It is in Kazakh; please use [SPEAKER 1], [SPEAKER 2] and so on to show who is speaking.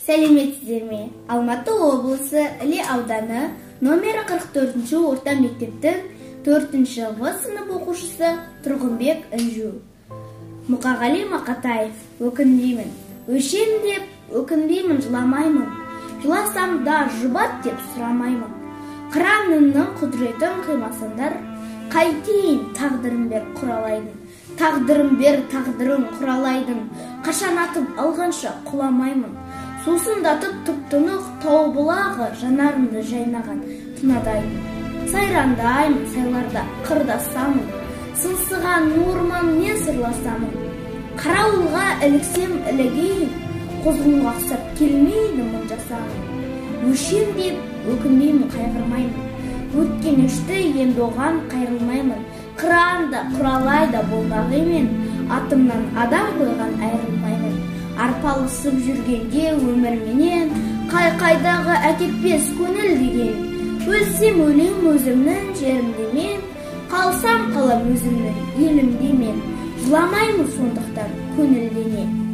[SPEAKER 1] Сәлеметсіздерме? Алматы облысы Іле ауданы номері 44-ші орта мектептің 4-ші В сынып оқушысы Тұрғынбек Інжу. Мұқағали Мақатаев. Өкінбеймін. Өшем деп, өкінбеймін, жыламаймын. Жыласам да жұбат деп сұрамаймын. Қыранымның құдіретін қимасандар, қайтейін тағдырым бер құралайдың. Тағдырым бер, тағдырым құралайдың. Қашан атып алғанша құламаймын. Сусындатып тұп-тұнық тау бұлағы жанарымды жайнаған тынадаймын. Сайрандаймын сайларда қырдасамын. Сыңсыған орман не сырласамын. Қарауылға іліксем ілігейін, қозғынға ұқсап келмейді мұн жасамын. Өшем деп өкінбеймін, қайғырмаймын. Өткен өшті енді оған қайрылмаймын. Қыранда құралайда болмағы мен, атымнан адам қойған айрылмаймын. Арпалысып жүргенде өмірменен, қай-қайдағы әкетпес көңіл деген. Өлсем өлем өзімнің жерімде мен, қалсам қалам өзімнің елімде мен. Жыламаймын сондықтан көңілдене.